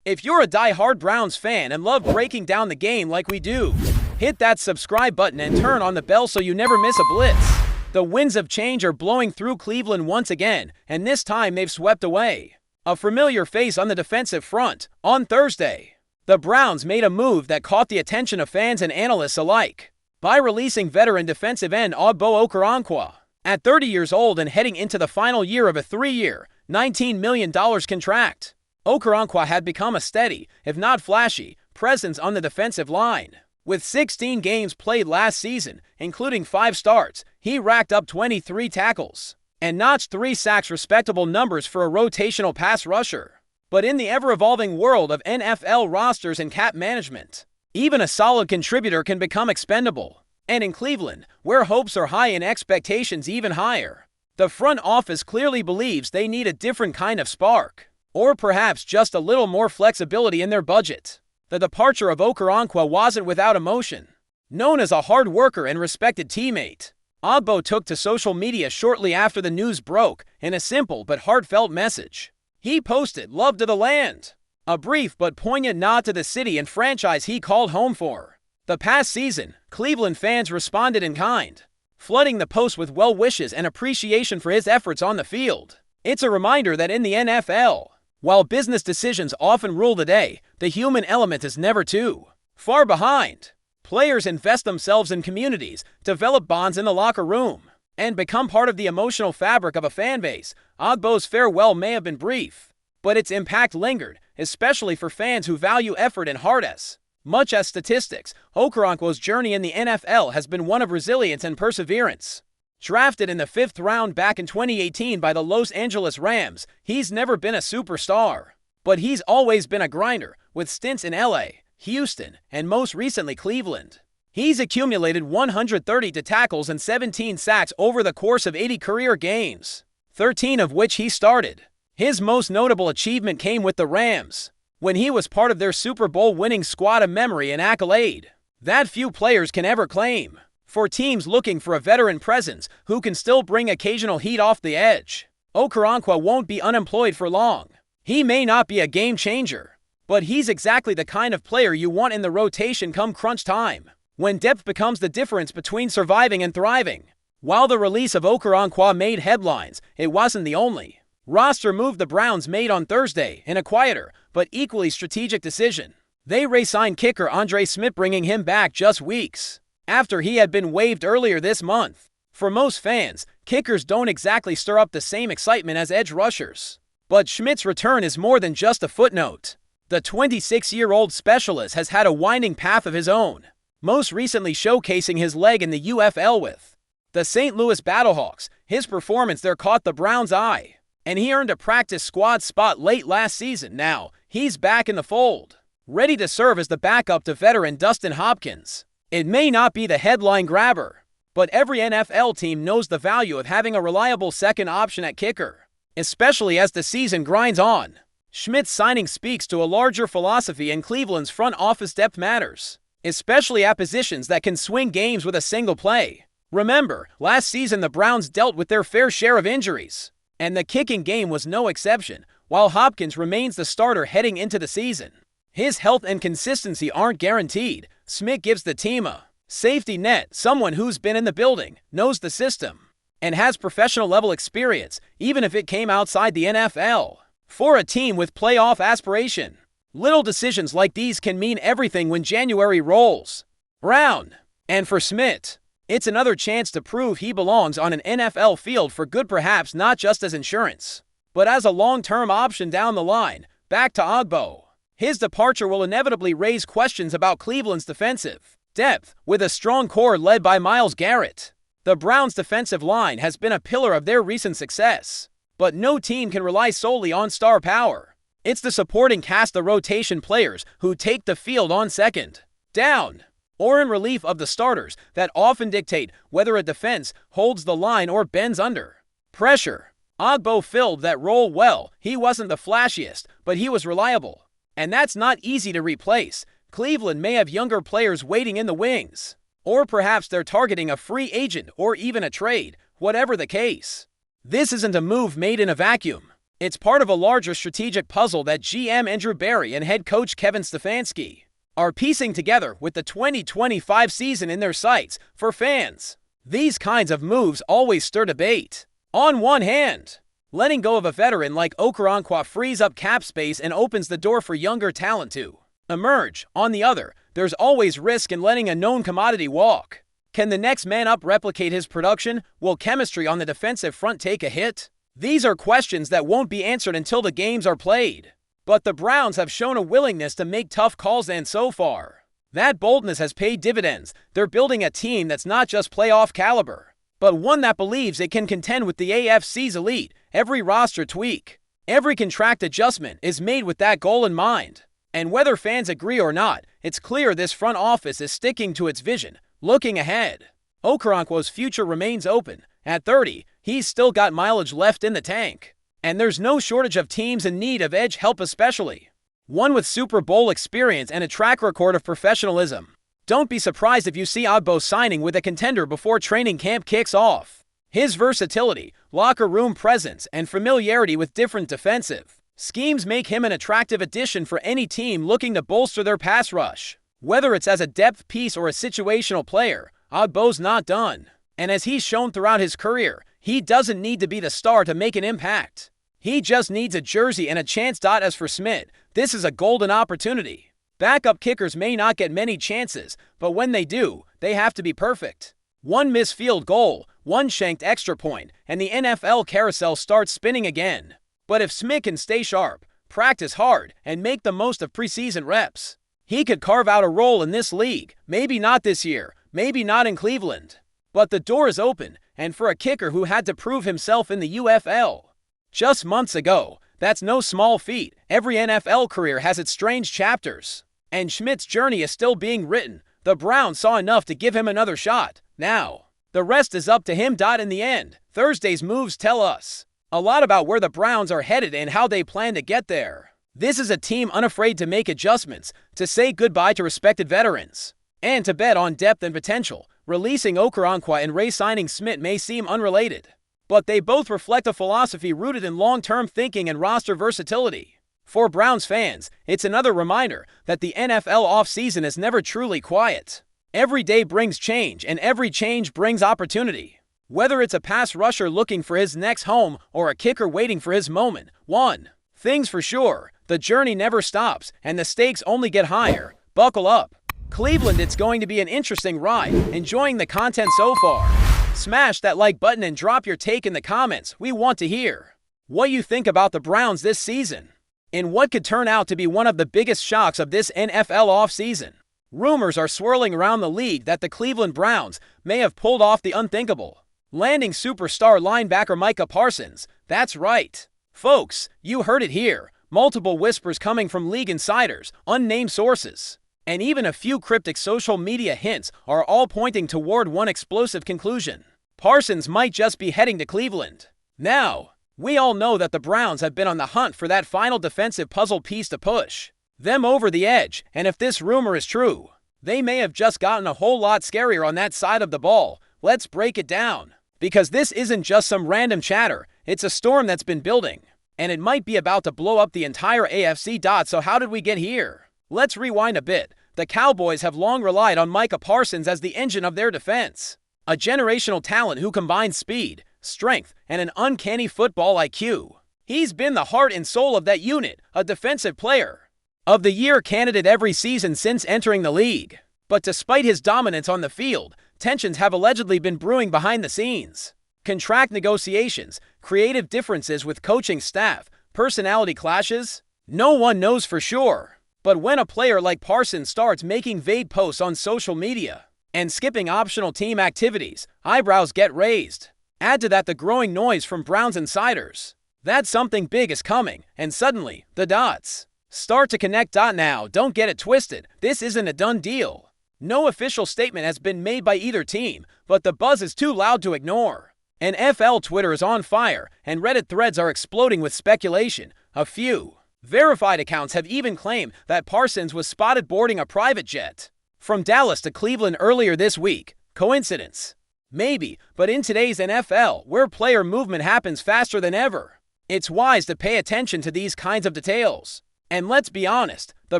If you're a die-hard Browns fan and love breaking down the game like we do, hit that subscribe button and turn on the bell so you never miss a blitz. The winds of change are blowing through Cleveland once again, and this time they've swept away a familiar face on the defensive front. On Thursday, the Browns made a move that caught the attention of fans and analysts alike by releasing veteran defensive end Ogbo Okoronkwo. At 30 years old and heading into the final year of a 3-year, $19 million contract, Okoronkwo had become a steady, if not flashy, presence on the defensive line. With 16 games played last season, including 5 starts, he racked up 23 tackles and notched 3 sacks, respectable numbers for a rotational pass rusher. But in the ever-evolving world of NFL rosters and cap management, even a solid contributor can become expendable. And in Cleveland, where hopes are high and expectations even higher, the front office clearly believes they need a different kind of spark, or perhaps just a little more flexibility in their budget. The departure of Okoronkwo wasn't without emotion. Known as a hard worker and respected teammate, Ogbo took to social media shortly after the news broke in a simple but heartfelt message. He posted, "Love to the land," a brief but poignant nod to the city and franchise he called home for. The past season, Cleveland fans responded in kind, flooding the post with well wishes and appreciation for his efforts on the field. It's a reminder that in the NFL, while business decisions often rule the day, the human element is never too far behind. Players invest themselves in communities, develop bonds in the locker room, and become part of the emotional fabric of a fan base. Ogbo's farewell may have been brief, but its impact lingered, especially for fans who value effort and heart as much as statistics. Okoronkwo's journey in the NFL has been one of resilience and perseverance. Drafted in the 5th round back in 2018 by the Los Angeles Rams, he's never been a superstar, but he's always been a grinder, with stints in LA, Houston, and most recently Cleveland. He's accumulated 130 tackles and 17 sacks over the course of 80 career games, 13 of which he started. His most notable achievement came with the Rams, when he was part of their Super Bowl winning squad, a memory and accolade that few players can ever claim. For teams looking for a veteran presence who can still bring occasional heat off the edge, Okoronkwo won't be unemployed for long. He may not be a game changer, but he's exactly the kind of player you want in the rotation come crunch time, when depth becomes the difference between surviving and thriving. While the release of Okoronkwo made headlines, it wasn't the only roster move the Browns made on Thursday in a quieter but equally strategic decision. They re-signed kicker Andre Smith, bringing him back just weeks after he had been waived earlier this month. For most fans, kickers don't exactly stir up the same excitement as edge rushers, but Schmidt's return is more than just a footnote. The 26-year-old specialist has had a winding path of his own, most recently showcasing his leg in the UFL with the St. Louis Battlehawks. His performance there caught the Browns' eye, and he earned a practice squad spot late last season. Now, he's back in the fold, ready to serve as the backup to veteran Dustin Hopkins. It may not be the headline grabber, but every NFL team knows the value of having a reliable second option at kicker, especially as the season grinds on. Schmidt's signing speaks to a larger philosophy in Cleveland's front office. Depth matters, especially at positions that can swing games with a single play. Remember, last season the Browns dealt with their fair share of injuries, and the kicking game was no exception. While Hopkins remains the starter heading into the season, his health and consistency aren't guaranteed. Smith gives the team a safety net, someone who's been in the building, knows the system, and has professional level experience, even if it came outside the NFL. For a team with playoff aspiration, little decisions like these can mean everything when January rolls around. And for Smith, it's another chance to prove he belongs on an NFL field for good, perhaps not just as insurance, but as a long-term option down the line. Back to Ogbo. His departure will inevitably raise questions about Cleveland's defensive depth. With a strong core led by Myles Garrett, the Browns' defensive line has been a pillar of their recent success. But no team can rely solely on star power. It's the supporting cast, the rotation players who take the field on second down or in relief of the starters, that often dictate whether a defense holds the line or bends under pressure. Ogbo filled that role well. He wasn't the flashiest, but he was reliable, and that's not easy to replace. Cleveland may have younger players waiting in the wings, or perhaps they're targeting a free agent or even a trade. Whatever the case, this isn't a move made in a vacuum. It's part of a larger strategic puzzle that GM Andrew Berry and head coach Kevin Stefanski are piecing together with the 2025 season in their sights for fans. These kinds of moves always stir debate. On one hand, letting go of a veteran like Okoronkwo frees up cap space and opens the door for younger talent to emerge. On the other, there's always risk in letting a known commodity walk. Can the next man up replicate his production? Will chemistry on the defensive front take a hit? These are questions that won't be answered until the games are played. But the Browns have shown a willingness to make tough calls, and so far, that boldness has paid dividends. They're building a team that's not just playoff caliber, but one that believes it can contend with the AFC's elite. Every roster tweak, every contract adjustment is made with that goal in mind. And whether fans agree or not, it's clear this front office is sticking to its vision, looking ahead. Okoronkwo's future remains open. At 30, he's still got mileage left in the tank. And there's no shortage of teams in need of edge help, especially one with Super Bowl experience and a track record of professionalism. Don't be surprised if you see Ogbo signing with a contender before training camp kicks off. His versatility, locker room presence, and familiarity with different defensive schemes make him an attractive addition for any team looking to bolster their pass rush. Whether it's as a depth piece or a situational player, Ogbo's not done. And as he's shown throughout his career, he doesn't need to be the star to make an impact. He just needs a jersey and a chance. As for Smith, this is a golden opportunity. Backup kickers may not get many chances, but when they do, they have to be perfect. One missed field goal, one shanked extra point, and the NFL carousel starts spinning again. But if Smith can stay sharp, practice hard, and make the most of preseason reps, he could carve out a role in this league. Maybe not this year, maybe not in Cleveland. But the door is open, and for a kicker who had to prove himself in the UFL just months ago, that's no small feat. Every NFL career has its strange chapters, and Schmidt's journey is still being written. The Browns saw enough to give him another shot. Now, the rest is up to him. In the end, Thursday's moves tell us a lot about where the Browns are headed and how they plan to get there. This is a team unafraid to make adjustments, to say goodbye to respected veterans, and to bet on depth and potential. Releasing Okoronkwo and re-signing Smith may seem unrelated, but they both reflect a philosophy rooted in long-term thinking and roster versatility. For Browns fans, it's another reminder that the NFL offseason is never truly quiet. Every day brings change, and every change brings opportunity. Whether it's a pass rusher looking for his next home or a kicker waiting for his moment, one thing's for sure, the journey never stops, and the stakes only get higher. Buckle up. Cleveland, it's going to be an interesting ride. Enjoying the content so far? Smash that like button and drop your take in the comments. We want to hear what you think about the Browns this season, in what could turn out to be one of the biggest shocks of this NFL offseason. Rumors are swirling around the league that the Cleveland Browns may have pulled off the unthinkable, landing superstar linebacker MICAH Parsons. That's right, folks, you heard it here. Multiple whispers coming from league insiders, unnamed sources, and even a few cryptic social media hints are all pointing toward one explosive conclusion. Parsons might just be heading to Cleveland. Now, we all know that the Browns have been on the hunt for that final defensive puzzle piece to push them over the edge, and if this rumor is true, they may have just gotten a whole lot scarier on that side of the ball. Let's break it down, because this isn't just some random chatter, it's a storm that's been building, and it might be about to blow up the entire AFC. So how did we get here? Let's rewind a bit. The Cowboys have long relied on MICAH Parsons as the engine of their defense, a generational talent who combines speed, strength, and an uncanny football IQ. He's been the heart and soul of that unit, a defensive player of the year candidate every season since entering the league. But despite his dominance on the field, tensions have allegedly been brewing behind the scenes. Contract negotiations, creative differences with coaching staff, personality clashes. No one knows for sure. But when a player like Parsons starts making vague posts on social media and skipping optional team activities, eyebrows get raised. Add to that the growing noise from Browns insiders that something big is coming, and suddenly, the dots start to connect. Now, don't get it twisted, this isn't a done deal. No official statement has been made by either team, but the buzz is too loud to ignore. NFL Twitter is on fire, and Reddit threads are exploding with speculation. A few verified accounts have even claimed that Parsons was spotted boarding a private jet from Dallas to Cleveland earlier this week. Coincidence? Maybe, but in today's NFL, where player movement happens faster than ever, It's wise to pay attention to these kinds of details. And let's be honest, the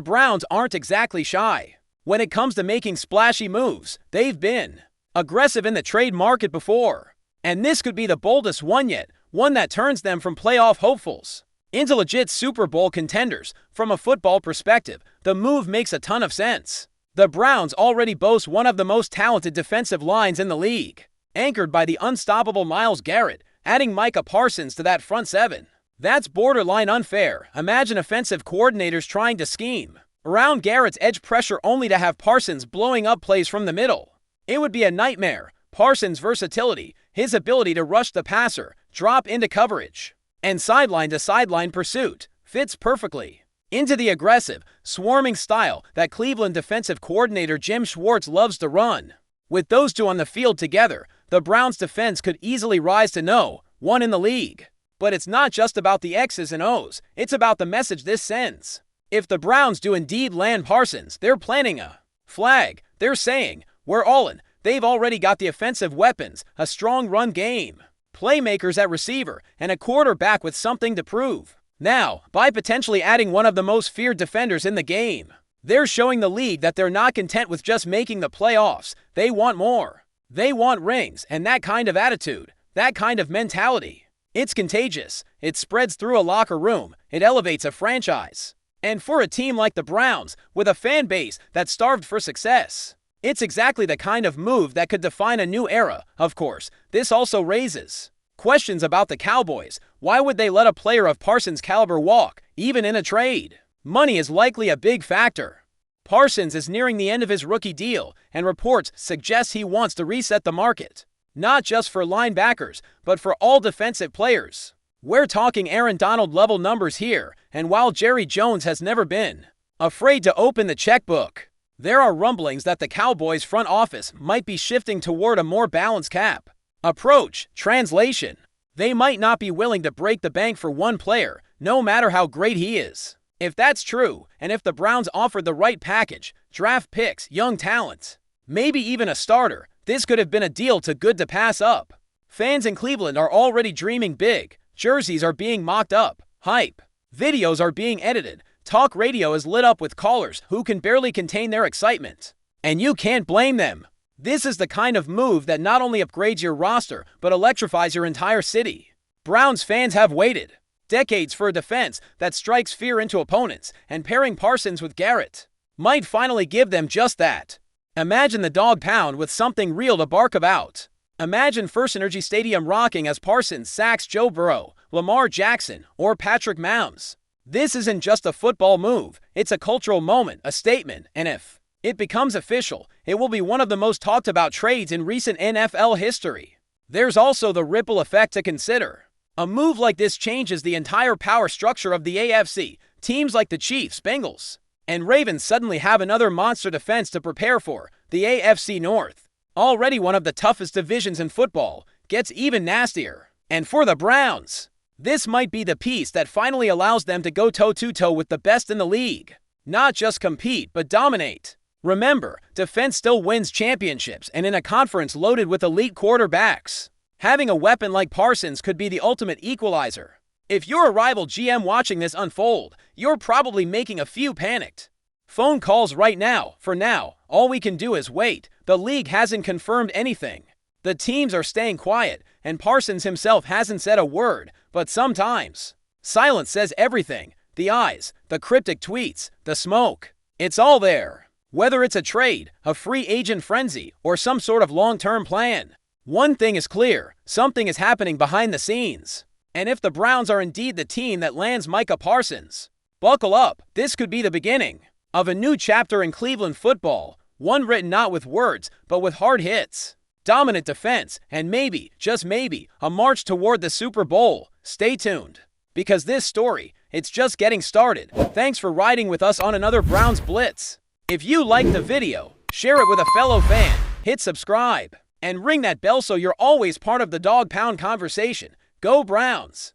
Browns aren't exactly shy. When it comes to making splashy moves, they've been aggressive in the trade market before. And this could be the boldest one yet, one that turns them from playoff hopefuls into legit Super Bowl contenders. From a football perspective, the move makes a ton of sense. The Browns already boast one of the most talented defensive lines in the league, anchored by the unstoppable Myles Garrett. Adding MICAH Parsons to that front seven, that's borderline unfair. Imagine offensive coordinators trying to scheme around Garrett's edge pressure only to have Parsons blowing up plays from the middle. It would be a nightmare. Parsons' versatility, his ability to rush the passer, drop into coverage, and sideline-to-sideline pursuit fits perfectly into the aggressive, swarming style that Cleveland defensive coordinator Jim Schwartz loves to run. With those two on the field together, the Browns' defense could easily rise to no. 1 in the league. But it's not just about the X's and O's, it's about the message this sends. If the Browns do indeed land Parsons, they're planting a flag. They're saying, we're all in. They've already got the offensive weapons, a strong run game, playmakers at receiver, and a quarterback with something to prove. Now, by potentially adding one of the most feared defenders in the game, they're showing the league that they're not content with just making the playoffs. They want more. They want rings, and that kind of attitude, that kind of mentality, it's contagious. It spreads through a locker room. It elevates a franchise. And for a team like the Browns, with a fan base that's starved for success, it's exactly the kind of move that could define a new era. Of course, this also raises questions about the Cowboys. Why would they let a player of Parsons' caliber walk, even in a trade? Money is likely a big factor. Parsons is nearing the end of his rookie deal, and reports suggest he wants to reset the market. Not just for linebackers, but for all defensive players. We're talking Aaron Donald-level numbers here, and while Jerry Jones has never been afraid to open the checkbook, there are rumblings that the Cowboys' front office might be shifting toward a more balanced cap approach. Translation: they might not be willing to break the bank for one player, no matter how great he is. If that's true, and if the Browns offered the right package, draft picks, young talent, maybe even a starter, this could have been a deal too good to pass up. Fans in Cleveland are already dreaming big. Jerseys are being mocked up. Hype. Videos are being edited. Talk radio is lit up with callers who can barely contain their excitement. And you can't blame them. This is the kind of move that not only upgrades your roster, but electrifies your entire city. Browns fans have waited decades for a defense that strikes fear into opponents, and pairing Parsons with Garrett might finally give them just that. Imagine the Dawg Pound with something real to bark about. Imagine First Energy Stadium rocking as Parsons sacks Joe Burrow, Lamar Jackson, or Patrick Mahomes. This isn't just a football move, it's a cultural moment, a statement, and if it becomes official, it will be one of the most talked about trades in recent NFL history. There's also the ripple effect to consider. A move like this changes the entire power structure of the AFC. Teams like the Chiefs, Bengals, and Ravens suddenly have another monster defense to prepare for. The AFC North, already one of the toughest divisions in football, gets even nastier. And for the Browns, this might be the piece that finally allows them to go toe-to-toe with the best in the league. Not just compete, but dominate. Remember, defense still wins championships, and in a conference loaded with elite quarterbacks, having a weapon like Parsons could be the ultimate equalizer. If you're a rival GM watching this unfold, you're probably making a few panicked phone calls right now. For now, all we can do is wait. The league hasn't confirmed anything. The teams are staying quiet, and Parsons himself hasn't said a word, but sometimes silence says everything. The eyes, the cryptic tweets, the smoke. It's all there. Whether it's a trade, a free agent frenzy, or some sort of long-term plan, one thing is clear: something is happening behind the scenes. And if the Browns are indeed the team that lands MICAH Parsons, buckle up. This could be the beginning of a new chapter in Cleveland football, one written not with words, but with hard hits, dominant defense, and maybe, just maybe, a march toward the Super Bowl. Stay tuned, because this story, it's just getting started. Thanks for riding with us on another Browns Blitz. If you liked the video, share it with a fellow fan, hit subscribe, and ring that bell so you're always part of the Dawg Pound conversation. Go Browns!